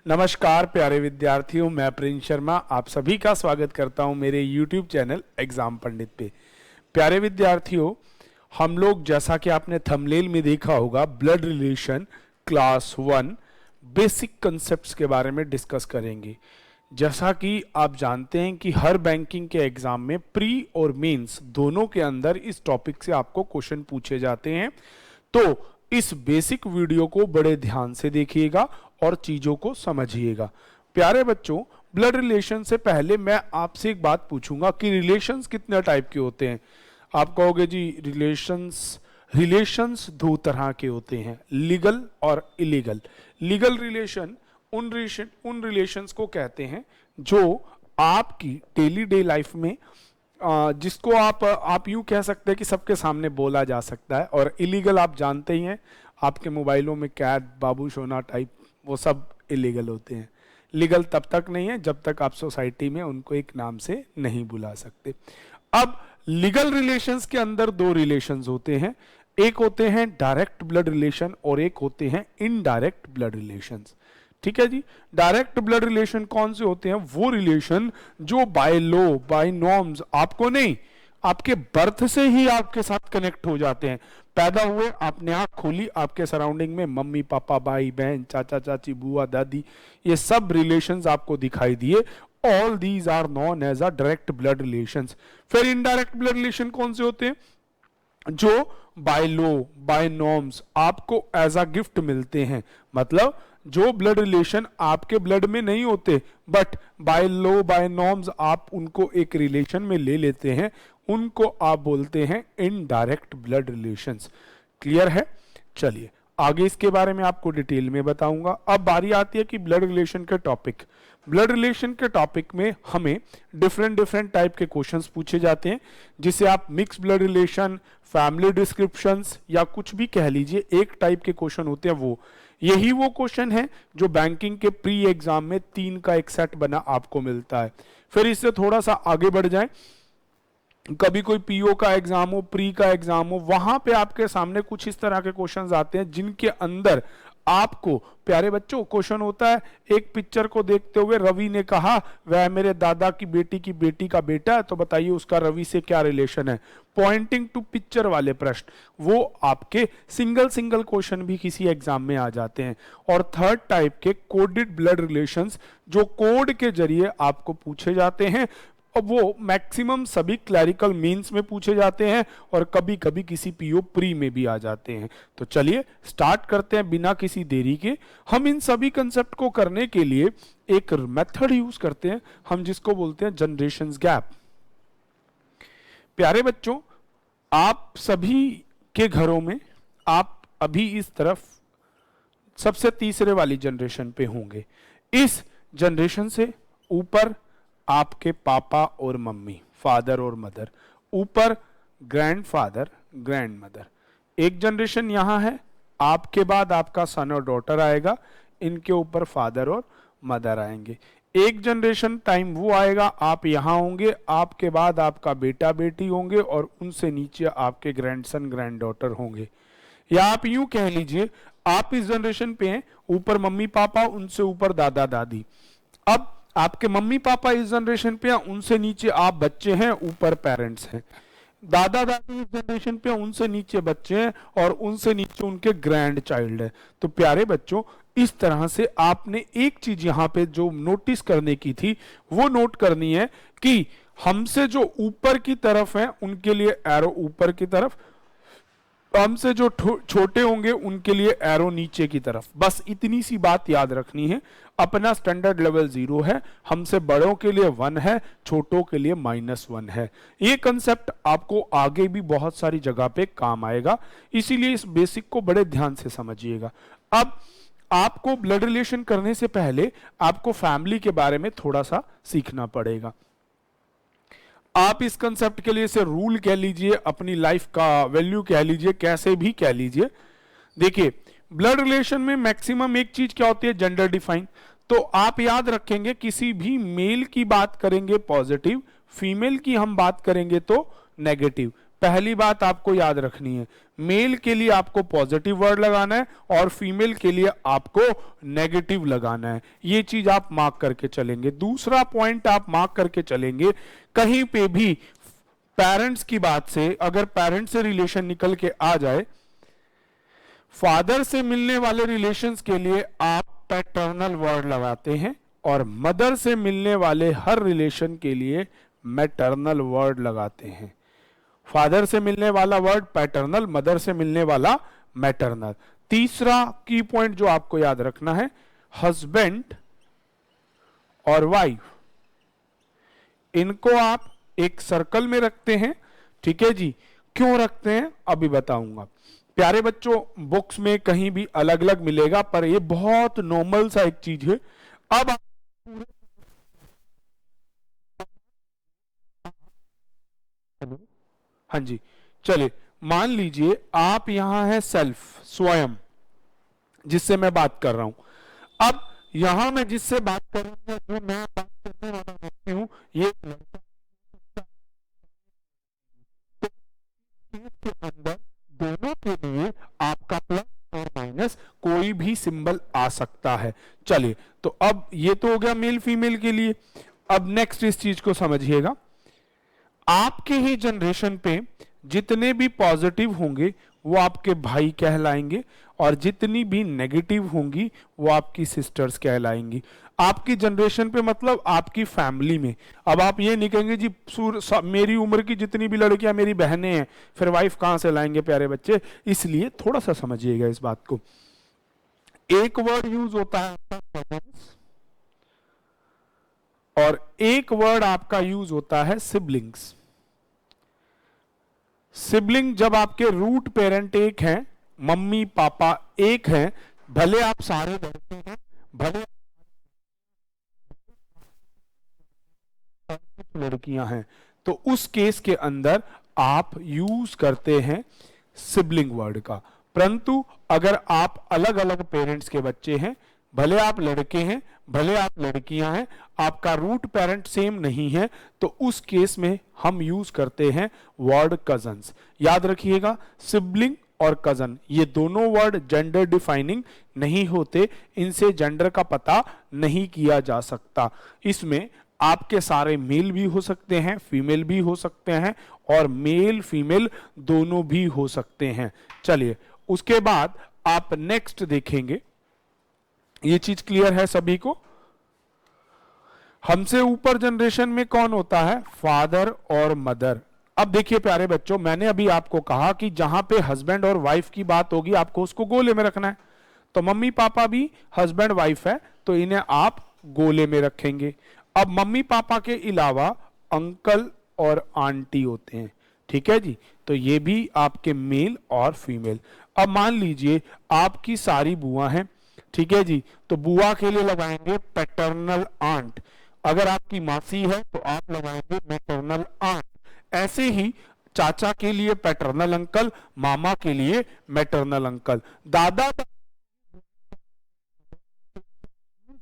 नमस्कार प्यारे विद्यार्थियों, मैं प्रिंस शर्मा आप सभी का स्वागत करता हूं मेरे YouTube चैनल एग्जाम पंडित पे। प्यारे विद्यार्थियों, हम लोग जैसा कि आपने थंबनेल में देखा होगा blood relation class 1 basic concepts के बारे में डिस्कस करेंगे। जैसा कि आप जानते हैं कि हर बैंकिंग के एग्जाम में प्री और मेंस दोनों के अंदर इस टॉपिक से आपको क्वेश्चन पूछे जाते हैं, तो इस बेसिक वीडियो को बड़े ध्यान से देखिएगा और चीजों को समझिएगा। प्यारे बच्चों, ब्लड रिलेशन से पहले मैं आपसे एक बात पूछूंगा कि रिलेशंस कितने टाइप के होते हैं। आप कहोगे जी रिलेशंस दो तरह के होते हैं, लीगल और इलीगल। लीगल रिलेशन उन रिलेशंस को कहते हैं जो आपकी डेली डे लाइफ में जिसको आप यूं कह सकते हैं कि सबके सामने बोला जा सकता है। और इलीगल आप जानते ही हैं, आपके मोबाइलों में कैट, बाबू सोना टाइप वो सब इलीगल होते हैं। लीगल तब तक नहीं है जब तक आप सोसाइटी में उनको एक नाम से नहीं बुला सकते। अब लीगल रिलेशंस के अंदर दो रिलेशंस होते हैं, एक होते हैं डायरेक्ट ब्लड रिलेशन और एक होते हैं इनडायरेक्ट ब्लड रिलेशंस। ठीक है जी। डायरेक्ट ब्लड रिलेशन कौन से होते हैं? वो रिलेशन जो बाय लॉ, बाय नॉर्म्स, आपको नहीं, आपके बर्थ से ही आपके साथ कनेक्ट हो जाते हैं। पैदा हुए, आपने आंख खोली, आपके सराउंडिंग में मम्मी पापा, भाई बहन, चाचा चाची, बुआ दादी, ये सब रिलेशंस आपको दिखाई दिए। All these are known as a direct blood relations. फिर इनडायरेक्ट ब्लड रिलेशन कौन से होते हैं? जो बाय लॉ, बाय नॉर्म्स आपको एज अ गिफ्ट मिलते हैं। मतलब जो ब्लड रिलेशन आपके ब्लड में नहीं होते but by law, by norms आप उनको एक रिलेशन में ले लेते हैं, उनको आप बोलते हैं इनडायरेक्ट ब्लड रिलेशंस। क्लियर है? चलिए आगे इसके बारे में आपको डिटेल में बताऊंगा। अब बारी आती है कि ब्लड रिलेशन के टॉपिक। ब्लड रिलेशन के टॉपिक में हमें डिफरेंट टाइप के क्वेश्चंस पूछे जाते हैं, जिसे आप mix blood relation, family descriptions या कुछ भी कह लीजिए, एक टाइप के क्वेश्चन होते हैं। वो यही वो क्वेश्चन है जो बैंकिंग के प्री एग्जाम में 3 का एक सेट बना आपको मिलता है। फिर इससे थोड़ा सा आगे बढ़ जाएं, कभी कोई पीओ का एग्जाम हो, प्री का एग्जाम हो, वहां पे आपके सामने कुछ इस तरह के क्वेश्चंस आते हैं जिनके अंदर आपको, प्यारे बच्चों, क्वेश्चन होता है एक पिक्चर को देखते हुए रवि ने कहा वह मेरे दादा की बेटी का बेटा है, तो बताइए उसका रवि से क्या रिलेशन है। पॉइंटिंग टू पिक्चर वाले प्रश्न, वो आपके सिंगल क्वेश्चन भी किसी एग्जाम में आ जाते हैं। और थर्ड टाइप के कोडेड ब्लड रिलेशंस, जो कोड के जरिए आपको पूछे जाते हैं। अब वो मैक्सिमम सभी क्लरिकल मीन्स में पूछे जाते हैं और कभी कभी किसी पीओ प्री में भी आ जाते हैं। तो चलिए स्टार्ट करते हैं बिना किसी देरी के। हम इन सभी कंसेप्ट को करने के लिए एक मेथड यूज करते हैं, हम जिसको बोलते हैं जनरेशंस गैप। प्यारे बच्चों, आप सभी के घरों में आप अभी इस तरफ सबसे तीसरे वाली जनरेशन पे होंगे। इस जनरेशन से ऊपर आपके पापा और मम्मी, फादर और मदर, ऊपर ग्रैंडफादर, ग्रैंडमदर। एक जनरेशन यहां है, आपके बाद आपका सन और डॉटर आएगा, इनके ऊपर फादर और मदर आएंगे। एक जनरेशन टाइम वो आएगा, आप यहां होंगे, आपके बाद आपका बेटा बेटी होंगे और उनसे नीचे आपके ग्रैंडसन ग्रैंड डॉटर होंगे। या आप यूं कह लीजिए, आप इस जनरेशन पे हैं, ऊपर मम्मी पापा, उनसे ऊपर दादा दादी। अब आपके मम्मी पापा इस जनरेशन पे हैं, उनसे नीचे आप बच्चे हैं, ऊपर पेरेंट्स हैं। दादा दादी इस जनरेशन पे, उनसे नीचे बच्चे हैं और उनसे नीचे उनके ग्रैंड चाइल्ड है। तो प्यारे बच्चों, इस तरह से आपने एक चीज यहां पे जो नोटिस करने की थी वो नोट करनी है कि हमसे जो ऊपर की तरफ है उनके लिए एरो ऊपर की तरफ, हमसे जो छोटे होंगे उनके लिए एरो नीचे की तरफ। बस इतनी सी बात याद रखनी है। अपना स्टैंडर्ड लेवल 0 है, हमसे बड़ों के लिए 1 है, छोटों के लिए -1 है। ये कंसेप्ट आपको आगे भी बहुत सारी जगह पे काम आएगा, इसीलिए इस बेसिक को बड़े ध्यान से समझिएगा। अब आपको ब्लड रिलेशन करने से पहले आपको फैमिली के बारे में थोड़ा सा सीखना पड़ेगा। आप इस कंसेप्ट के लिए इसे रूल कह लीजिए, अपनी लाइफ का वैल्यू कह लीजिए, कैसे भी कह लीजिए। देखिए, ब्लड रिलेशन में मैक्सिमम एक चीज क्या होती है? Gender define. तो आप याद रखेंगे, किसी भी मेल की बात करेंगे पॉजिटिव, फीमेल की हम बात करेंगे तो नेगेटिव। पहली बात आपको याद रखनी है, मेल के लिए आपको पॉजिटिव वर्ड लगाना है और फीमेल के लिए आपको नेगेटिव लगाना है। ये चीज आप मार्क करके चलेंगे। दूसरा पॉइंट आप मार्क करके चलेंगे, कहीं पे भी पेरेंट्स की बात से अगर पेरेंट्स से रिलेशन निकल के आ जाए, फादर से मिलने वाले रिलेशंस के लिए आप पैटर्नल वर्ड लगाते हैं और मदर से मिलने वाले हर रिलेशन के लिए मैटरनल वर्ड लगाते हैं। फादर से मिलने वाला वर्ड पैटर्नल, मदर से मिलने वाला मैटरनल। तीसरा की पॉइंट जो आपको याद रखना है, हस्बैंड और वाइफ, इनको आप एक सर्कल में रखते हैं, ठीक है जी। क्यों रखते हैं अभी बताऊंगा। प्यारे बच्चों, बुक्स में कहीं भी अलग अलग मिलेगा, पर ये बहुत नॉर्मल सा एक चीज है। अब हाँ जी, चलिए मान लीजिए आप यहां है सेल्फ, स्वयं, जिससे मैं बात कर रहा हूं। अब यहां मैं जिससे बात कर रहा हूं, जो मैं बात करने वाला व्यक्ति हूं, ये के अंदर दोनों के लिए आपका प्लस और माइनस कोई भी सिंबल आ सकता है। चलिए, तो अब ये तो हो गया मेल फीमेल के लिए। अब नेक्स्ट इस चीज को समझिएगा, आपके ही जनरेशन पे जितने भी पॉजिटिव होंगे वो आपके भाई कहलाएंगे और जितनी भी नेगेटिव होंगी वो आपकी सिस्टर्स कहलाएंगी। आपकी जनरेशन पे मतलब आपकी फैमिली में। अब आप ये नहीं कहेंगे जी मेरी उम्र की जितनी भी लड़कियां मेरी बहनें हैं, फिर वाइफ कहां से लाएंगे प्यारे बच्चे। इसलिए थोड़ा सा समझिएगा इस बात को। एक वर्ड यूज होता है आपका कजन्स और एक वर्ड आपका यूज होता है सिबलिंग्स। सिबलिंग जब आपके रूट पेरेंट एक हैं, मम्मी पापा एक हैं, भले आप सारे लड़के हैं, भले लड़कियां हैं, तो उस केस के अंदर आप यूज करते हैं सिबलिंग वर्ड का। परंतु अगर आप अलग अलग पेरेंट्स के बच्चे हैं, भले आप लड़के हैं भले आप लड़कियां हैं, आपका रूट पेरेंट सेम नहीं है, तो उस केस में हम यूज करते हैं वर्ड कजन्स। याद रखिएगा, सिबलिंग और कजन ये दोनों वर्ड जेंडर डिफाइनिंग नहीं होते, इनसे जेंडर का पता नहीं किया जा सकता। इसमें आपके सारे मेल भी हो सकते हैं, फीमेल भी हो सकते हैं और मेल फीमेल दोनों भी हो सकते हैं। चलिए, उसके बाद आप नेक्स्ट देखेंगे। ये चीज क्लियर है सभी को? हमसे ऊपर जनरेशन में कौन होता है? फादर और मदर। अब देखिए प्यारे बच्चों, मैंने अभी आपको कहा कि जहां पे हस्बैंड और वाइफ की बात होगी आपको उसको गोले में रखना है। तो मम्मी पापा भी हस्बैंड वाइफ है, तो इन्हें आप गोले में रखेंगे। अब मम्मी पापा के अलावा अंकल और आंटी होते हैं, ठीक है जी, तो ये भी आपके मेल और फीमेल। अब मान लीजिए आपकी सारी बुआ हैं, ठीक है जी, तो बुआ के लिए लगाएंगे पैटर्नल आंट। अगर आपकी मासी है तो आप लगाएंगे मैटरनल आंट। ऐसे ही चाचा के लिए पैटर्नल अंकल, मामा के लिए मैटरनल अंकल। दादा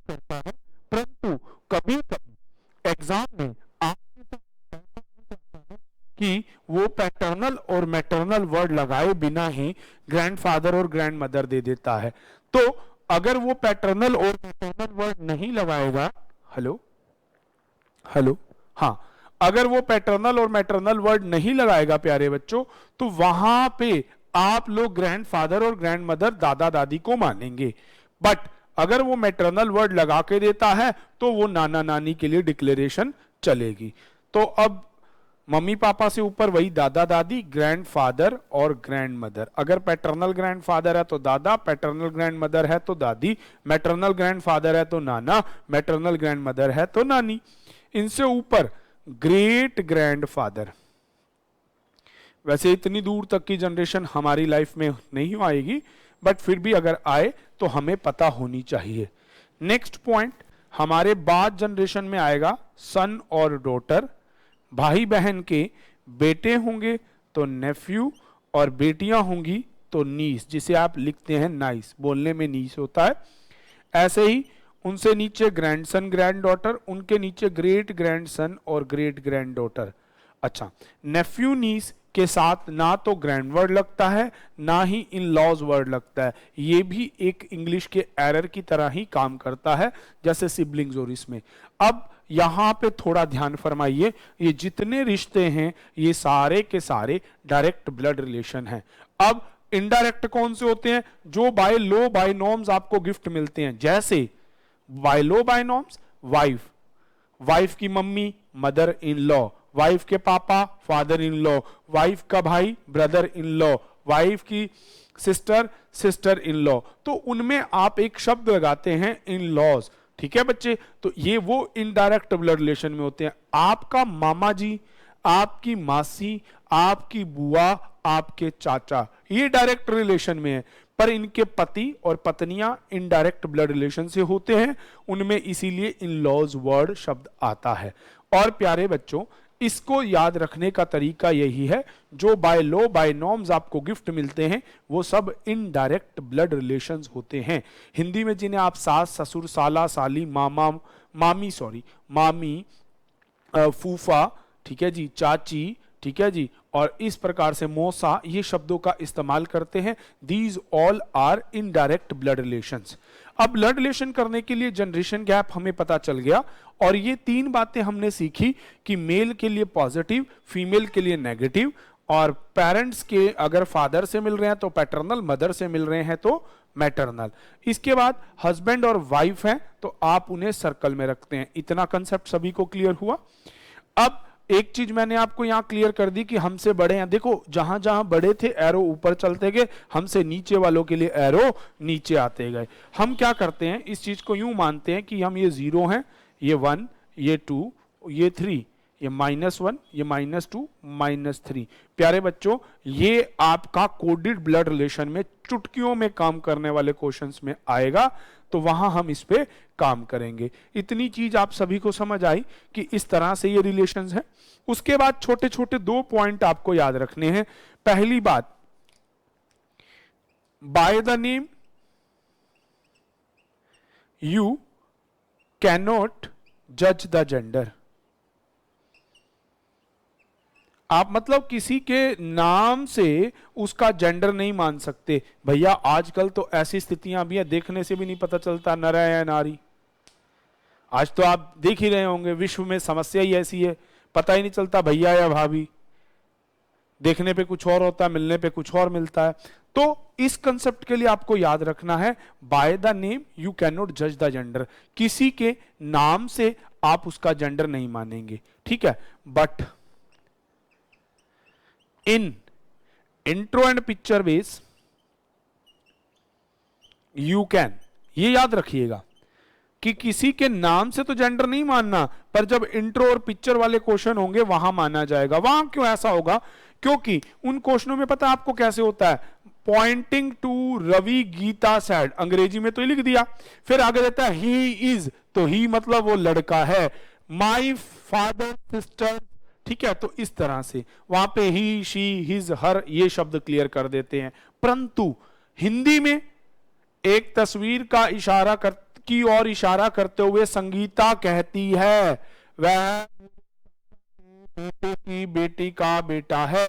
करता है, परंतु कभी कभी एग्जाम में कि वो पैटर्नल और मैटरनल वर्ड लगाए बिना ही ग्रैंडफादर और ग्रैंडमदर दे देता है। तो अगर वो पैटर्नल और मैटरनल वर्ड नहीं लगाएगा, हेलो हेलो, हाँ, अगर वो पैटर्नल और मैटरनल वर्ड नहीं लगाएगा प्यारे बच्चों, तो वहां पे आप लोग ग्रैंडफादर और ग्रैंडमदर दादा दादी को मानेंगे। बट अगर वो मैटरनल वर्ड लगा के देता है तो वो नाना नानी के लिए डिक्लेरेशन चलेगी। तो अब मम्मी पापा से ऊपर वही दादा दादी, ग्रैंडफादर और ग्रैंडमदर। अगर पैटर्नल ग्रैंडफादर है तो दादा, पैटर्नल ग्रैंडमदर है तो दादी, मैटरनल ग्रैंडफादर है तो नाना, मैटरनल ग्रैंडमदर है तो नानी। इनसे ऊपर ग्रेट ग्रैंडफादर। वैसे इतनी दूर तक की जनरेशन हमारी लाइफ में नहीं आएगी, बट फिर भी अगर आए तो हमें पता होनी चाहिए। नेक्स्ट पॉइंट हमारे बाद जनरेशन में आएगा सन और डॉटर। भाई बहन के बेटे होंगे तो नेफ्यू और बेटियां होंगी तो नीस, जिसे आप लिखते हैं नाइस, बोलने में नीस होता है। ऐसे ही उनसे नीचे ग्रैंडसन ग्रैंड डॉटर, उनके नीचे ग्रेट ग्रैंडसन और ग्रेट ग्रैंड डॉटर। अच्छा, नेफ्यू नीस के साथ ना तो ग्रैंड वर्ड लगता है ना ही इन लॉज वर्ड लगता है। ये भी एक इंग्लिश के एरर की तरह ही काम करता है, जैसे सिबलिंग्स और इसमें। अब यहां पे थोड़ा ध्यान फरमाइए, ये जितने रिश्ते हैं ये सारे के सारे डायरेक्ट ब्लड रिलेशन हैं। अब इनडायरेक्ट कौन से होते हैं? जो बाय लो बाय नॉर्म्स आपको गिफ्ट मिलते हैं, जैसे बाय लो बाय नॉर्म्स वाइफ, वाइफ की mummy mother in law, wife के पापा फादर इन लॉ, वाइफ का भाई ब्रदर इन लॉ, वाइफ की सिस्टर सिस्टर इन लॉ। तो उनमें आप एक शब्द लगाते हैं इन लॉज, ठीक है बच्चे। तो ये वो इनडायरेक्ट ब्लड रिलेशन में होते हैं। आपका मामा जी, आपकी मासी, आपकी बुआ, आपके चाचा, ये डायरेक्ट रिलेशन में है, पर इनके पति और पत्नियां इनडायरेक्ट ब्लड रिलेशन से होते हैं, उनमें इसीलिए इन लॉज वर्ड शब्द आता है। और प्यारे बच्चों, इसको याद रखने का तरीका यही है, जो बाय लॉ बाय नॉर्म्स आपको गिफ्ट मिलते हैं वो सब इनडायरेक्ट ब्लड रिलेशंस होते हैं। हिंदी में जिन्हें आप सास ससुर साला साली मामा मामी मामी फूफा, ठीक है जी, चाची, ठीक है जी, और इस प्रकार से मौसा, ये शब्दों का इस्तेमाल करते हैं। These all are indirect blood relations. अब ब्लड रिलेशन करने के लिए जनरेशन गैप हमें पता चल गया, और ये 3 बातें हमने सीखी कि मेल के लिए पॉजिटिव, फीमेल के लिए नेगेटिव, और पेरेंट्स के अगर फादर से मिल रहे हैं तो पैटर्नल, मदर से मिल रहे हैं तो मैटरनल। इसके बाद हस्बैंड और वाइफ हैं तो आप उन्हें सर्कल में रखते हैं। इतना कंसेप्ट सभी को क्लियर हुआ? अब एक चीज मैंने आपको यहां क्लियर कर दी कि हमसे बड़े हैं। देखो जहां जहां बड़े थे एरो ऊपर चलते गए, हमसे नीचे वालों के लिए एरो नीचे आते गए। हम क्या करते हैं, इस चीज को यूं मानते हैं कि हम ये 0 हैं, ये 1, ये 2, ये 3, ये -1, ये -2, -3। प्यारे बच्चों, ये आपका कोडेड ब्लड रिलेशन में चुटकियों में काम करने वाले क्वेश्चंस में आएगा, तो वहां हम इस पे काम करेंगे। इतनी चीज आप सभी को समझ आई कि इस तरह से ये रिलेशंस हैं। उसके बाद छोटे छोटे 2 पॉइंट आपको याद रखने हैं। पहली बात, by the name you cannot जज द जेंडर। आप मतलब किसी के नाम से उसका जेंडर नहीं मान सकते। भैया आजकल तो ऐसी स्थितियां भी हैं, देखने से भी नहीं पता चलता नर है या नारी। आज तो आप देख ही रहे होंगे, विश्व में समस्या ही ऐसी है, पता ही नहीं चलता भैया या भाभी। देखने पे कुछ और होता है, मिलने पे कुछ और मिलता है। तो इस कंसेप्ट के लिए आपको याद रखना है, bye the name you can not जज द जेंडर। किसी के नाम से आप उसका जेंडर नहीं मानेंगे, ठीक है। But in intro and picture base you can, ये याद रखिएगा कि किसी के नाम से तो जेंडर नहीं मानना, पर जब इंट्रो और पिक्चर वाले क्वेश्चन होंगे वहां माना जाएगा। वहां क्यों ऐसा होगा? क्योंकि उन क्वेश्चनों में पता आपको कैसे होता है, pointing to Ravi Geeta said, अंग्रेजी में तो लिख दिया, फिर आगे देता है ही इज, तो ही मतलब वो लड़का है, माई फादर सिस्टर, ठीक है। तो इस तरह से वहां पे ही शी हिज हर ये शब्द क्लियर कर देते हैं। परंतु हिंदी में एक तस्वीर का इशारा की ओर इशारा करते हुए संगीता कहती है वह बेटे की बेटी का बेटा है,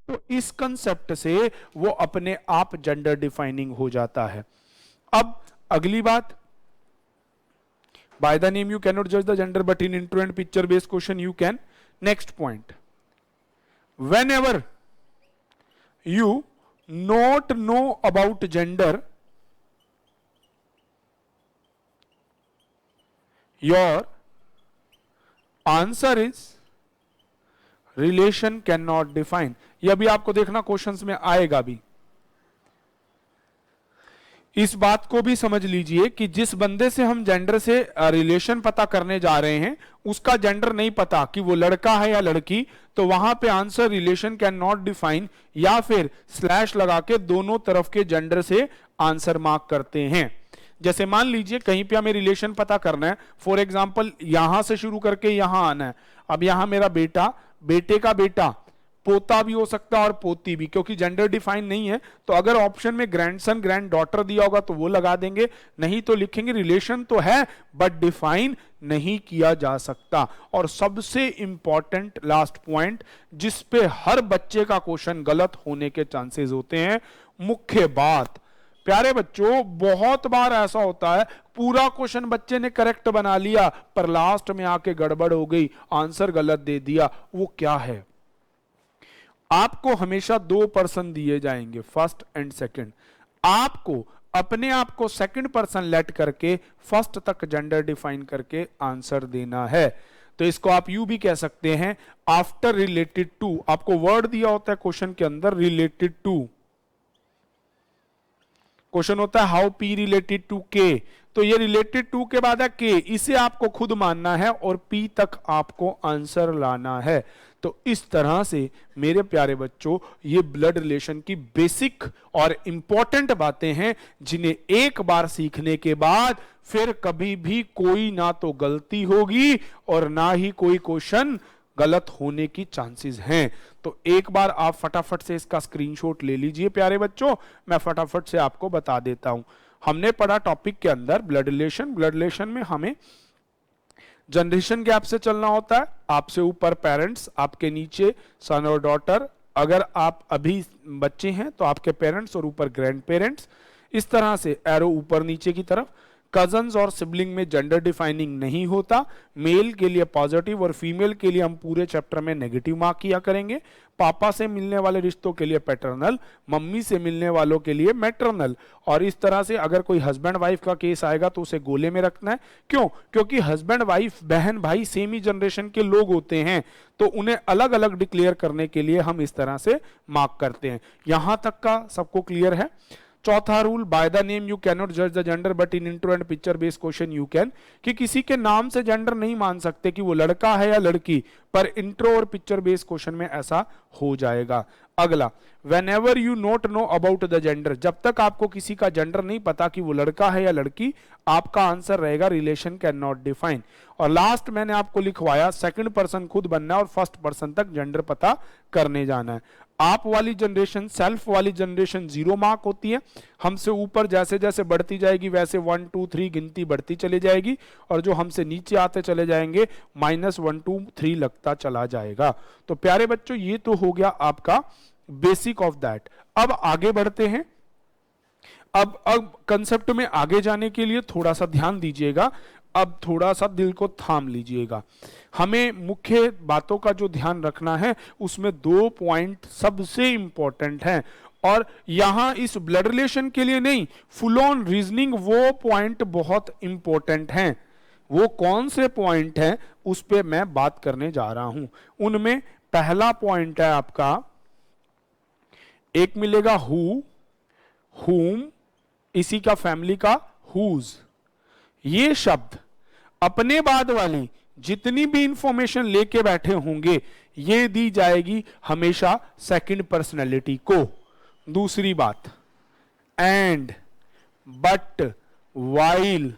तो इस कंसेप्ट से वो अपने आप जेंडर डिफाइनिंग हो जाता है। अब अगली बात, by the name you can not जज the gender but in intro and picture based question you can. Next point, whenever you not know about gender, your answer is relation cannot define। यह भी आपको देखना questions में आएगा भी। इस बात को भी समझ लीजिए कि जिस बंदे से हम जेंडर से रिलेशन पता करने जा रहे हैं उसका जेंडर नहीं पता कि वो लड़का है या लड़की, तो वहां पे answer relation can not define या फिर स्लैश लगा के दोनों तरफ के जेंडर से आंसर मार्क करते हैं। जैसे मान लीजिए कहीं पे हमें रिलेशन पता करना है, फॉर एग्जाम्पल यहां से शुरू करके यहां आना है। अब यहां मेरा बेटा, बेटे का बेटा पोता भी हो सकता है और पोती भी, क्योंकि जेंडर डिफाइन नहीं है। तो अगर ऑप्शन में ग्रैंडसन ग्रैंड डॉटर दिया होगा तो वो लगा देंगे, नहीं तो लिखेंगे रिलेशन तो है बट डिफाइन नहीं किया जा सकता। और सबसे इंपॉर्टेंट लास्ट पॉइंट जिस पे हर बच्चे का क्वेश्चन गलत होने के चांसेस होते हैं, मुख्य बात प्यारे बच्चों, बहुत बार ऐसा होता है पूरा क्वेश्चन बच्चे ने करेक्ट बना लिया पर लास्ट में आके गड़बड़ हो गई, आंसर गलत दे दिया। वो क्या है? आपको हमेशा 2 पर्सन दिए जाएंगे, फर्स्ट एंड सेकंड। आपको अपने आप को सेकंड पर्सन लेट करके फर्स्ट तक जेंडर डिफाइन करके आंसर देना है। तो इसको आप यू भी कह सकते हैं, आफ्टर रिलेटेड टू। आपको वर्ड दिया होता है क्वेश्चन के अंदर रिलेटेड टू। क्वेश्चन होता है हाउ पी रिलेटेड टू के, तो ये रिलेटेड टू के बाद है के, इसे आपको खुद मानना है और पी तक आपको आंसर लाना है। तो इस तरह से मेरे प्यारे बच्चों ये ब्लड रिलेशन की बेसिक और इंपॉर्टेंट बातें हैं जिन्हें एक बार सीखने के बाद फिर कभी भी कोई ना तो गलती होगी और ना ही कोई क्वेश्चन गलत होने की चांसेस हैं। तो एक बार आप फटाफट से इसका स्क्रीनशॉट ले लीजिए प्यारे बच्चों, मैं फटाफट से आपको बता देता हूं। हमने पढ़ा टॉपिक के अंदर ब्लड रिलेशन। ब्लड रिलेशन में हमें जनरेशन गैप से चलना होता है। आपसे ऊपर पेरेंट्स, आपके नीचे सन और डॉटर, अगर आप अभी बच्चे हैं तो आपके पेरेंट्स और ऊपर ग्रैंड पेरेंट्स, इस तरह से एरो ऊपर नीचे की तरफ। कजन्स और सिबलिंग में जेंडर डिफाइनिंग नहीं होता। मेल के लिए पॉजिटिव और फीमेल के लिए हम पूरे चैप्टर में नेगेटिव मार्क किया करेंगे। पापा से मिलने वाले रिश्तों के लिए पैटर्नल, मम्मी से मिलने वालों के लिए मैटरनल। और इस तरह से अगर कोई हस्बैंड वाइफ का केस आएगा तो उसे गोले में रखना है। क्यों? क्योंकि हस्बैंड वाइफ बहन भाई सेम ही जनरेशन के लोग होते हैं, तो उन्हें अलग अलग डिक्लेयर करने के लिए हम इस तरह से मार्क करते हैं। यहां तक का सबको क्लियर है? चौथा rule, by the name you can not जज the gender but in intro and picture based question you can, कि किसी के नाम से जेंडर नहीं मान सकते कि वो लड़का है या लड़की, पर इंट्रो और पिक्चर बेस्ड क्वेश्चन में ऐसा हो जाएगा। अगला, whenever you not know about the gender, जब तक आपको किसी का जेंडर नहीं पता कि वो लड़का है या लड़की, आपका आंसर रहेगा रिलेशन कैन नॉट डिफाइन। और लास्ट मैंने आपको लिखवाया सेकंड पर्सन खुद बनना है और फर्स्ट पर्सन तक जेंडर पता करने जाना है। आप वाली जनरेशन, सेल्फ वाली जनरेशन 0 मार्क होती है। हमसे ऊपर जैसे जैसे बढ़ती जाएगी वैसे 1 2 3 गिनती बढ़ती चली जाएगी, और जो हमसे नीचे आते चले जाएंगे -1 2 3 लगता चला जाएगा। तो प्यारे बच्चों ये तो हो गया आपका बेसिक ऑफ दैट। अब आगे बढ़ते हैं। अब कंसेप्ट में आगे जाने के लिए थोड़ा सा ध्यान दीजिएगा, अब थोड़ा सा दिल को थाम लीजिएगा। हमें मुख्य बातों का जो ध्यान रखना है उसमें 2 पॉइंट सबसे इंपॉर्टेंट हैं, और यहां इस ब्लड रिलेशन के लिए नहीं, फुल ऑन रीजनिंग वो पॉइंट बहुत इंपॉर्टेंट हैं। वो कौन से पॉइंट हैं उस पे मैं बात करने जा रहा हूं। उनमें पहला पॉइंट है आपका, एक मिलेगा हु, हुम, इसी का फैमिली का हुज। ये शब्द अपने बाद वाली जितनी भी इंफॉर्मेशन लेके बैठे होंगे ये दी जाएगी हमेशा सेकंड पर्सनैलिटी को। दूसरी बात, एंड, बट, वाइल,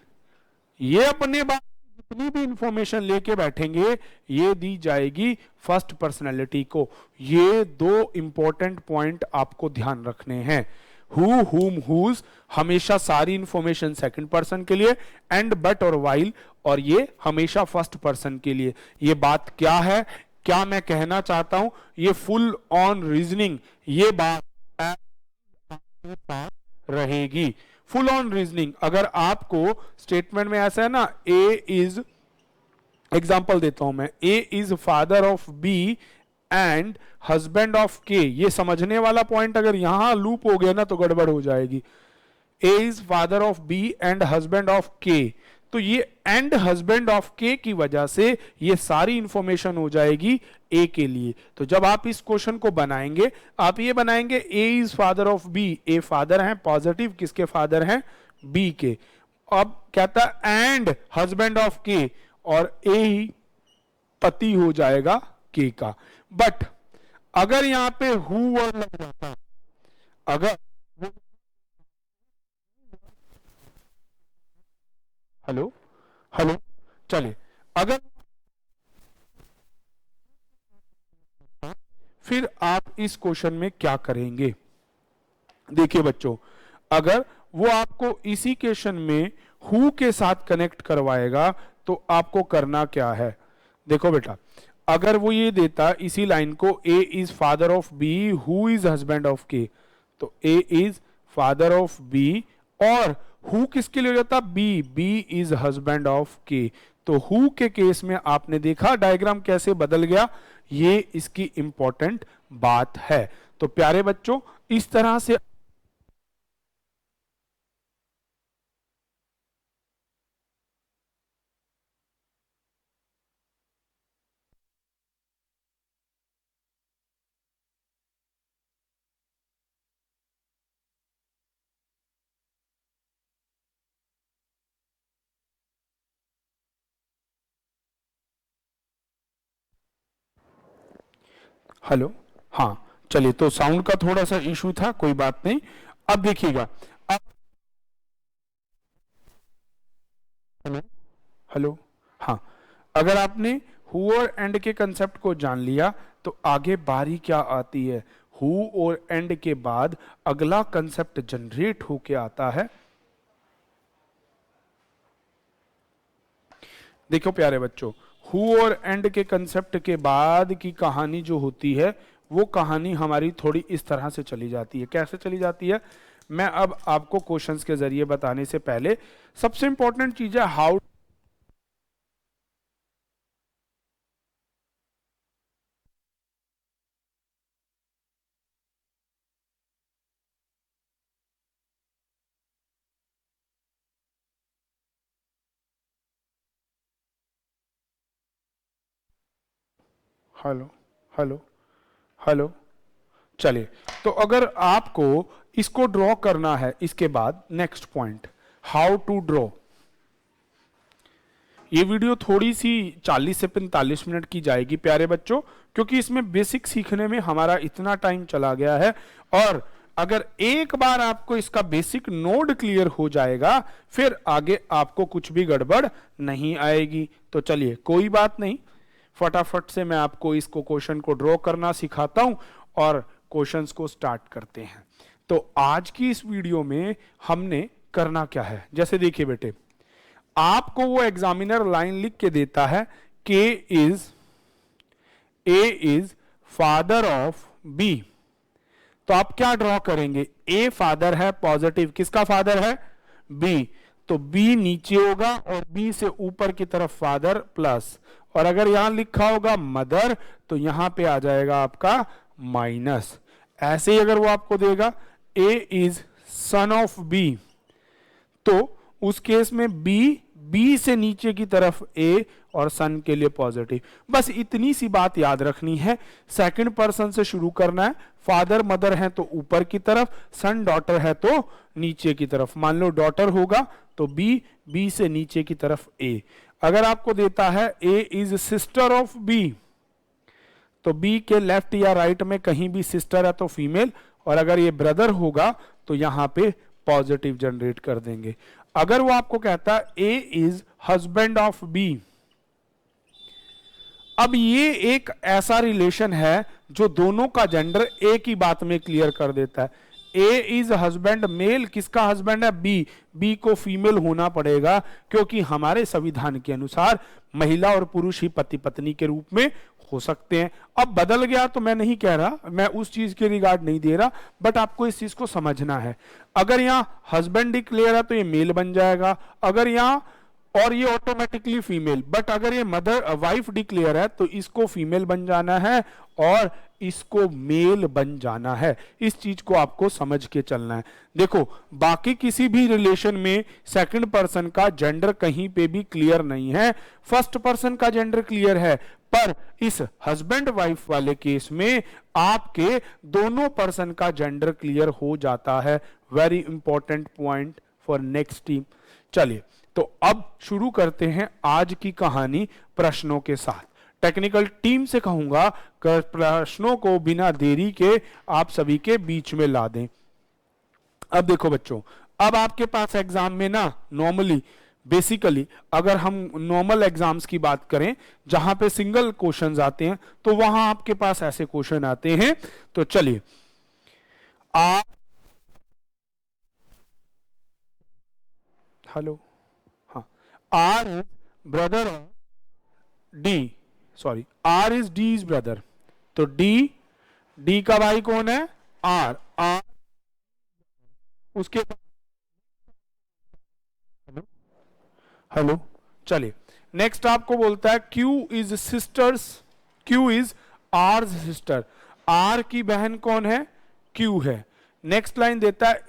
ये अपने बाद जितनी भी इंफॉर्मेशन लेके बैठेंगे ये दी जाएगी फर्स्ट पर्सनैलिटी को। ये 2 इंपॉर्टेंट पॉइंट आपको ध्यान रखने हैं। हु, हुम, हुज हमेशा सारी इंफॉर्मेशन सेकंड पर्सन के लिए, एंड, बट और वाइल, और ये हमेशा फर्स्ट पर्सन के लिए। ये बात क्या है, क्या मैं कहना चाहता हूं, ये फुल ऑन रीजनिंग, ये बात रहेगी फुल ऑन रीजनिंग। अगर आपको स्टेटमेंट में ऐसा है ना, ए इज, एग्जांपल देता हूं मैं, A is father of B and husband of K, ये समझने वाला पॉइंट अगर यहां लूप हो गया ना तो गड़बड़ हो जाएगी। A is father of B and husband of K, तो ये एंड हस्बैंड ऑफ के की वजह से ये सारी इंफॉर्मेशन हो जाएगी ए के लिए। तो जब आप इस क्वेश्चन को बनाएंगे, आप ये बनाएंगे A is father of B, A father हैं पॉजिटिव, किसके फादर हैं, बी के। अब कहता है एंड हस्बैंड ऑफ के, और ए ही पति हो जाएगा के का। बट अगर यहां पे हु वर्ड लग जाता, अगर हेलो हेलो चले, अगर फिर आप इस क्वेश्चन में क्या करेंगे? देखिए बच्चों, अगर वो आपको इसी क्वेश्चन में हु के साथ कनेक्ट करवाएगा तो आपको करना क्या है? देखो बेटा, अगर वो ये देता इसी लाइन को A is father of B, who is husband of K, तो A is father of B और हु किसके लिए हो जाता? B, B is husband of K. तो हु के केस में आपने देखा डायग्राम कैसे बदल गया, ये इसकी इंपॉर्टेंट बात है। तो प्यारे बच्चों, इस तरह से हेलो, हाँ चलिए, तो साउंड का थोड़ा सा इशू था, कोई बात नहीं। अब देखिएगा, अब हेलो, हेलो, हाँ, अगर आपने हु और एंड के कंसेप्ट को जान लिया तो आगे बारी क्या आती है? हु और एंड के बाद अगला कंसेप्ट जनरेट होके आता है। देखो प्यारे बच्चों, हु और एंड के कंसेप्ट के बाद की कहानी जो होती है वो कहानी हमारी थोड़ी इस तरह से चली जाती है। कैसे चली जाती है, मैं अब आपको क्वेश्चंस के जरिए बताने से पहले सबसे इंपॉर्टेंट चीज है हाउ। हेलो, हेलो, हेलो, चलिए, तो अगर आपको इसको ड्रॉ करना है, इसके बाद next point how to draw. ये वीडियो थोड़ी सी 40 से 45 मिनट की जाएगी प्यारे बच्चों, क्योंकि इसमें बेसिक सीखने में हमारा इतना टाइम चला गया है। और अगर एक बार आपको इसका बेसिक नोड क्लियर हो जाएगा फिर आगे आपको कुछ भी गड़बड़ नहीं आएगी। तो चलिए, कोई बात नहीं, फटाफट से मैं आपको इसको क्वेश्चन को ड्रॉ करना सिखाता हूं और क्वेश्चंस को स्टार्ट करते हैं। तो आज की इस वीडियो में हमने करना क्या है, जैसे देखिए बेटे, आपको वो एग्जामिनर लाइन लिख के देता है K is A is father of B, तो आप क्या ड्रॉ करेंगे? ए फादर है पॉजिटिव, किसका फादर है? बी, तो बी नीचे होगा और बी से ऊपर की तरफ फादर प्लस, और अगर यहां लिखा होगा मदर तो यहां पे आ जाएगा आपका माइनस। ऐसे ही अगर वो आपको देगा ए इज सन ऑफ बी, तो उस केस में बी से नीचे की तरफ ए और सन के लिए पॉजिटिव। बस इतनी सी बात याद रखनी है। सेकंड पर्सन से शुरू करना है, फादर मदर है तो ऊपर की तरफ, सन डॉटर है तो नीचे की तरफ। मान लो डॉटर होगा तो बी से नीचे की तरफ ए। अगर आपको देता है ए इज सिस्टर ऑफ बी, तो बी के लेफ्ट या राइट में कहीं भी सिस्टर है तो फीमेल, और अगर ये ब्रदर होगा तो यहां पे पॉजिटिव जनरेट कर देंगे। अगर वो आपको कहता है ए इज हस्बैंड ऑफ बी, अब ये एक ऐसा रिलेशन है जो दोनों का जेंडर एक ही बात में क्लियर कर देता है। ए इज हस्बैंड मेल, किसका हस्बैंड है? बी को फीमेल होना पड़ेगा क्योंकि हमारे संविधान के अनुसार महिला और पुरुष ही पति पत्नी के रूप में हो सकते हैं। अब बदल गया तो मैं नहीं कह रहा, मैं उस चीज के रिगार्ड नहीं दे रहा, बट आपको इस चीज को समझना है। अगर यहां हस्बैंड डिक्लेयर है तो ये मेल बन जाएगा, अगर यहां और ये ऑटोमेटिकली फीमेल, बट अगर ये मदर वाइफ डिक्लेयर है तो इसको फीमेल बन जाना है और इसको मेल बन जाना है। इस चीज को आपको समझ के चलना है। देखो, बाकी किसी भी रिलेशन में सेकंड पर्सन का जेंडर कहीं पे भी क्लियर नहीं है, फर्स्ट पर्सन का जेंडर क्लियर है, पर इस हस्बैंड वाइफ वाले केस में आपके दोनों पर्सन का जेंडर क्लियर हो जाता है। Very important point for next team. चलिए, तो अब शुरू करते हैं आज की कहानी प्रश्नों के साथ। टेक्निकल टीम से कहूंगा कि प्रश्नों को बिना देरी के आप सभी के बीच में ला दें। अब देखो बच्चों, अब आपके पास एग्जाम में ना नॉर्मली बेसिकली अगर हम नॉर्मल एग्जाम्स की बात करें जहां पे सिंगल क्वेश्चंस आते हैं तो वहां आपके पास ऐसे क्वेश्चन आते हैं। तो चलिए, आर, हेलो, हाँ, R is brother of D, sorry, R is D is brother. तो डी, डी का भाई कौन है? आर, आर उसके, हेलो, हेलो, चलिए, नेक्स्ट आपको बोलता है Q is sisters, Q is R's sister, R की बहन कौन है? क्यू है। नेक्स्ट लाइन देता है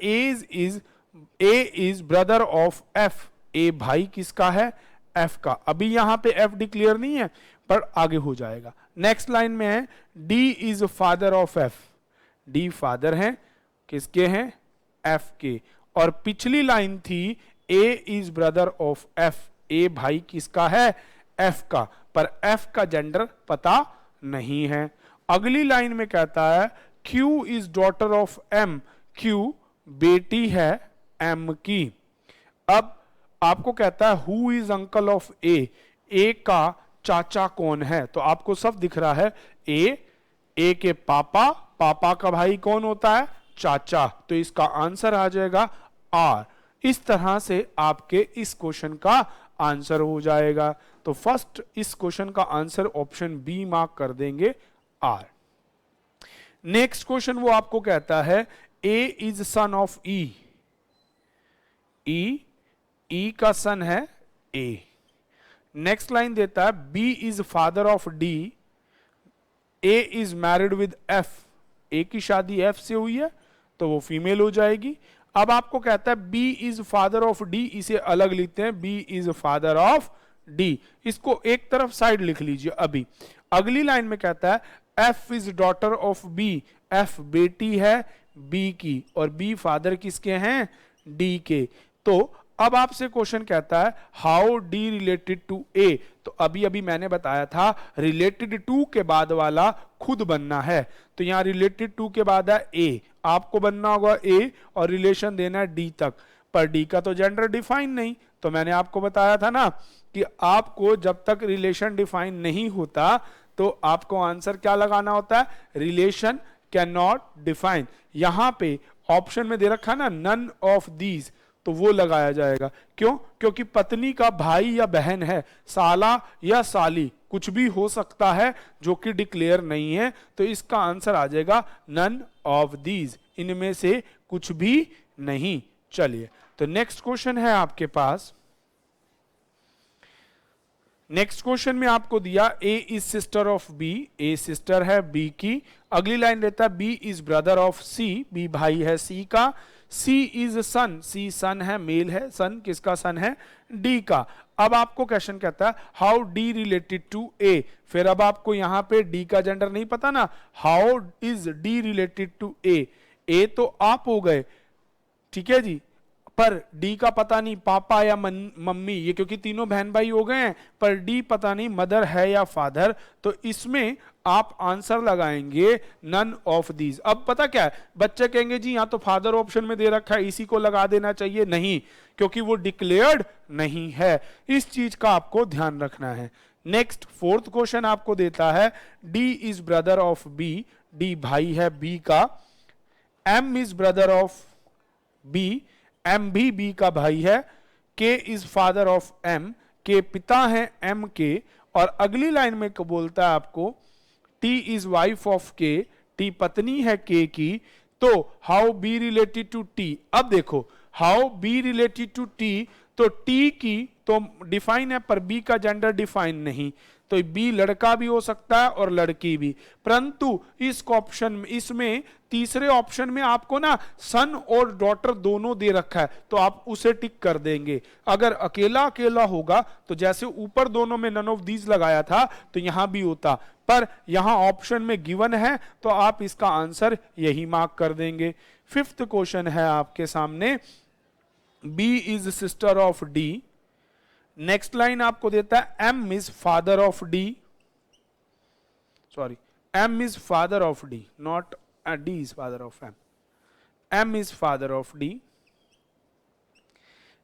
ए इज ब्रदर ऑफ एफ, ए भाई किसका है? एफ का। अभी यहां पे एफ डिक्लेयर नहीं है पर आगे हो जाएगा। नेक्स्ट लाइन में है D is father of F, D father है किसके हैं? एफ के। और पिछली लाइन थी ए इज ब्रदर ऑफ एफ, ए भाई किसका है? एफ का, पर एफ का जेंडर पता नहीं है। अगली लाइन में कहता है Q is daughter of M, Q बेटी है एम की। अब आपको कहता है who is uncle of A का चाचा कौन है? तो आपको सब दिख रहा है, ए के पापा, पापा का भाई कौन होता है? चाचा। तो इसका आंसर आ जाएगा आर। इस तरह से आपके इस क्वेश्चन का आंसर हो जाएगा। तो फर्स्ट इस क्वेश्चन का आंसर ऑप्शन बी मार्क कर देंगे, आर। नेक्स्ट क्वेश्चन वो आपको कहता है ए इज सन ऑफ ई, ई का सन है ए। नेक्स्ट लाइन देता है B is father of D, A is married with F, A की शादी एफ से हुई है तो वो फीमेल हो जाएगी। अब आपको कहता है B is father of D, इसे अलग लिखते हैं, B is father of D, इसको एक तरफ साइड लिख लीजिए। अभी अगली लाइन में कहता है F is daughter of B, F बेटी है बी की और बी फादर किसके हैं? डी के। तो अब आपसे क्वेश्चन कहता है how D related to A, तो अभी अभी मैंने बताया था रिलेटेड टू के बाद वाला खुद बनना है। तो यहां रिलेटेड टू के बाद है ए, आपको बनना होगा ए और रिलेशन देना है डी तक, पर डी का तो जेंडर डिफाइन नहीं। तो मैंने आपको बताया था ना कि आपको जब तक रिलेशन डिफाइन नहीं होता तो आपको आंसर क्या लगाना होता है? Relation can not define. यहां पे ऑप्शन में दे रखा ना नन ऑफ दीज, तो वो लगाया जाएगा। क्यों? क्योंकि पत्नी का भाई या बहन है, साला या साली कुछ भी हो सकता है जो कि डिक्लेयर नहीं है। तो इसका आंसर आ जाएगा नन ऑफ दीज, इनमें से कुछ भी नहीं। चलिए, तो नेक्स्ट क्वेश्चन है आपके पास। नेक्स्ट क्वेश्चन में आपको दिया A is sister of B, A sister है बी की। अगली लाइन रहता है B is brother of C, B भाई है सी का। सी इज सन, सी सन है मेल है, सन किसका सन है? डी का। अब आपको क्वेश्चन कहता है हाउ डी रिलेटेड टू ए, फिर अब आपको यहां पे डी का जेंडर नहीं पता ना, how is D related to A तो आप हो गए, ठीक है जी, पर डी का पता नहीं पापा या मम्मी, ये क्योंकि तीनों बहन भाई हो गए हैं, पर डी पता नहीं मदर है या फादर। तो इसमें आप आंसर लगाएंगे नन ऑफ दीज। अब पता क्या है, बच्चे कहेंगे जी यहां तो फादर ऑप्शन में दे रखा है, इसी को लगा देना चाहिए। नहीं, क्योंकि वो डिक्लेयर्ड नहीं है, इस चीज का आपको ध्यान रखना है। नेक्स्ट फोर्थ क्वेश्चन आपको देता है D is brother of B, D भाई है बी का। M is brother of B, M भी बी का भाई है। K is father of M, के पिता है एम के। और अगली लाइन में बोलता है आपको T is wife of K, T पत्नी है के की। तो how B related to T, अब देखो how B related to T, तो टी की तो डिफाइन है पर बी का जेंडर डिफाइन नहीं, तो बी लड़का भी हो सकता है और लड़की भी। परंतु इस ऑप्शन में, इसमें तीसरे ऑप्शन में आपको ना सन और डॉटर दोनों दे रखा है, तो आप उसे टिक कर देंगे। अगर अकेला अकेला होगा तो जैसे ऊपर दोनों में नन ऑफ दीज लगाया था तो यहां भी होता, पर यहां ऑप्शन में गिवन है तो आप इसका आंसर यही मार्क कर देंगे। फिफ्थ क्वेश्चन है आपके सामने, B is sister of D. Next line आपको देता है M is father of D, sorry M is father of D, not D is father of M, M is father of D.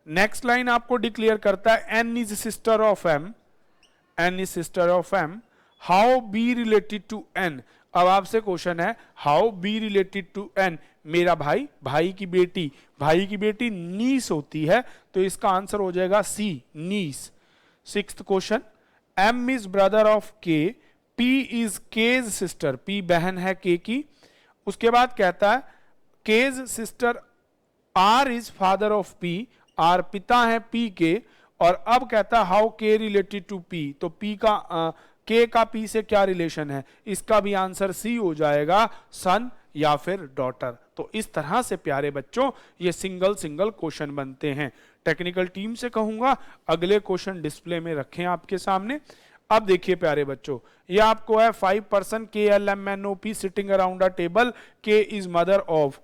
Next line आपको declare करता है N is sister of M, N is sister of M, how B related to N. अब आपसे question है how B related to N, मेरा भाई, भाई की बेटी, भाई की बेटी नीस होती है, तो इसका आंसर हो जाएगा C, nice. Sixth question, M is brother of K, P is K's sister, P बहन है के की। उसके बाद कहता है K's sister R is father of P, R पिता है पी के। और अब कहता है हाउ के रिलेटेड टू पी, तो पी का के का पी से क्या रिलेशन है, इसका भी आंसर सी हो जाएगा, सन या फिर डॉटर। तो इस तरह से प्यारे बच्चों ये सिंगल सिंगल क्वेश्चन बनते हैं। टेक्निकल टीम से कहूंगा अगले क्वेश्चन डिस्प्ले में रखें आपके सामने। अब देखिए प्यारे बच्चों, ये आपको है 5% KLMNOP सिटिंग अराउंड अ टेबल, के इज मदर ऑफ।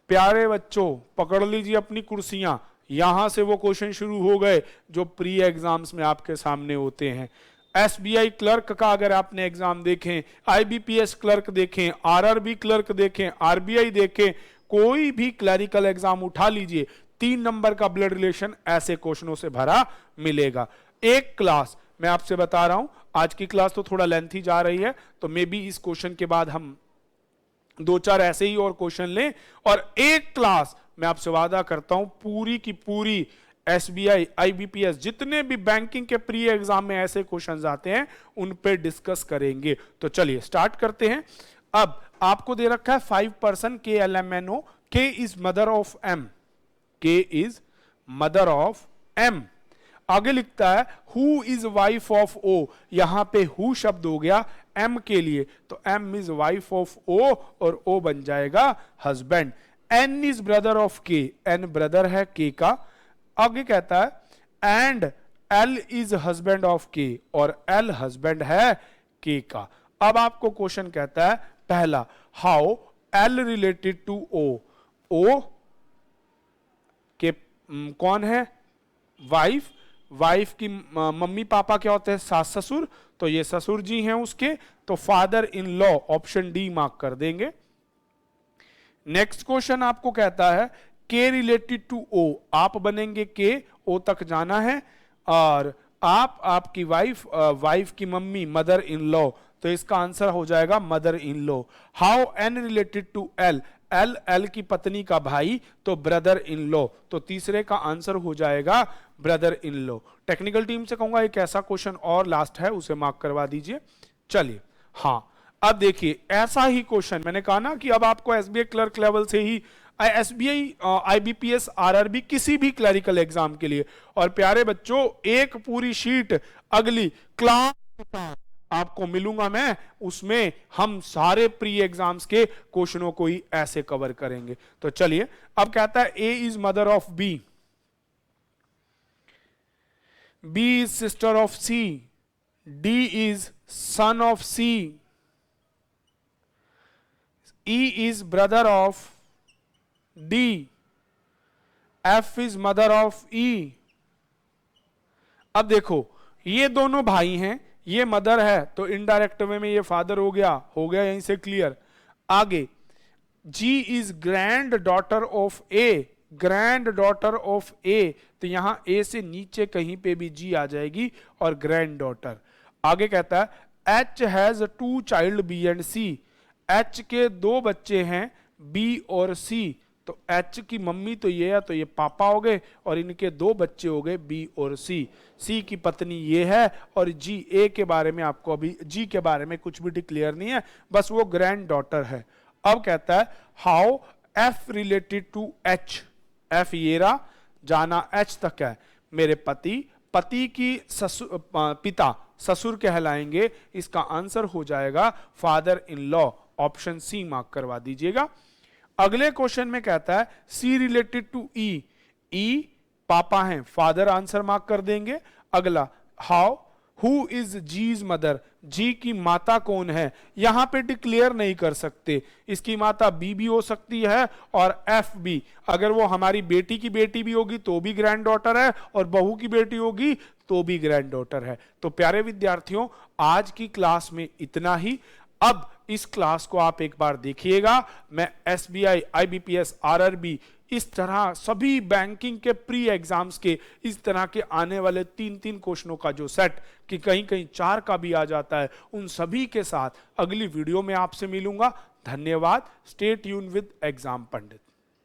प्यारे बच्चों पकड़ लीजिए अपनी कुर्सियां, यहां से वो क्वेश्चन शुरू हो गए जो प्री एग्जाम्स में आपके सामने होते हैं। SBI क्लर्क का अगर आपने एग्जाम देखें, IBPS क्लर्क देखें, RRB क्लर्क देखें, RBI देखें, कोई भी क्लरिकल एग्जाम उठा लीजिए, 3 नंबर का ब्लड रिलेशन ऐसे क्वेश्चनों से भरा मिलेगा। एक क्लास मैं आपसे बता रहा हूं, आज की क्लास तो थोड़ा लेंथी जा रही है, तो मे बी इस क्वेश्चन के बाद हम 2-4 ऐसे ही और क्वेश्चन लें, और एक क्लास मैं आपसे वादा करता हूं पूरी की पूरी SBI IBPS जितने भी बैंकिंग के प्री एग्जाम में ऐसे क्वेश्चंस आते हैं उन पे डिस्कस करेंगे। तो चलिए स्टार्ट करते हैं। अब आपको दे रखा है 5% KLMNO, K is mother of M, K is mother of M। आगे लिखता है who is wife of O, यहां पे हु शब्द हो गया M के लिए, तो M is wife of O और O बन जाएगा husband. N is brother of K, N brother है K का। आगे कहता है and L is husband of K, और L हस्बैंड है K का। अब आपको क्वेश्चन कहता है पहला, how L related to O, O के कौन है, वाइफ, वाइफ की मम्मी पापा क्या होते हैं, सास ससुर, तो ये ससुर जी हैं उसके, तो father in law, option D mark कर देंगे। नेक्स्ट क्वेश्चन आपको कहता है के रिलेटेड टू ओ, आप बनेंगे के, ओ तक जाना है, और आप आपकी वाइफ, वाइफ की मम्मी मदर इन लॉ, तो इसका आंसर हो जाएगा mother in law. How N related to L, L L की पत्नी का भाई, तो ब्रदर इन लॉ, तो तीसरे का आंसर हो जाएगा brother in law. Technical team से कहूंगा एक ऐसा क्वेश्चन और लास्ट है उसे मार्क करवा दीजिए। चलिए हाँ, अब देखिए ऐसा ही क्वेश्चन, मैंने कहा ना कि अब आपको SBI क्लर्क लेवल से ही SBI IBPS RRB किसी भी क्लरिकल एग्जाम के लिए, और प्यारे बच्चों एक पूरी शीट अगली क्लास आपको मिलूंगा मैं, उसमें हम सारे प्री एग्जाम्स के क्वेश्चनों को ही ऐसे कवर करेंगे। तो चलिए अब कहता है A is mother of B, B is sister of C, D is son of C, E is brother of D, F is mother of E। अब देखो ये दोनों भाई हैं, ये मदर है, तो इनडायरेक्ट वे में ये फादर हो गया यहीं से क्लियर। आगे G is grand daughter of A, grand daughter of A, तो यहां A से नीचे कहीं पे भी G आ जाएगी और ग्रैंड डॉटर। आगे कहता है H has 2 child B and C, H के 2 बच्चे हैं B और C, तो H की मम्मी तो ये है, तो ये पापा हो गए, और इनके 2 बच्चे हो गए B और C। C की पत्नी ये है, और G, A के बारे में आपको अभी G के बारे में कुछ भी डिक्लेयर नहीं है, बस वो ग्रैंड डॉटर है। अब कहता है how F related to H, F ये रहा, जाना H तक है, मेरे पति, पति की पिता ससुर कहलाएंगे, इसका आंसर हो जाएगा father in law, option C mark करवा दीजिएगा। अगले क्वेश्चन में कहता है सी रिलेटेड टू ई, ई पापा हैं, फादर आंसर मार्क कर देंगे। अगला हाउ हु इज जीज मदर, जी की माता कौन है, यहां पे डिक्लेयर नहीं कर सकते, इसकी माता बी भी हो सकती है और एफ भी, अगर वो हमारी बेटी की बेटी भी होगी तो भी ग्रैंड डॉटर है, और बहू की बेटी होगी तो भी ग्रैंड डॉटर है। तो प्यारे विद्यार्थियों आज की क्लास में इतना ही। अब इस क्लास को आप एक बार देखिएगा, मैं SBI IBPS RRB इस तरह सभी बैंकिंग के प्री एग्जाम्स के इस तरह के आने वाले 3-3 क्वेश्चनों का जो सेट कि कहीं कहीं 4 का भी आ जाता है, उन सभी के साथ अगली वीडियो में आपसे मिलूंगा। धन्यवाद। Stay tune with exam Pandit.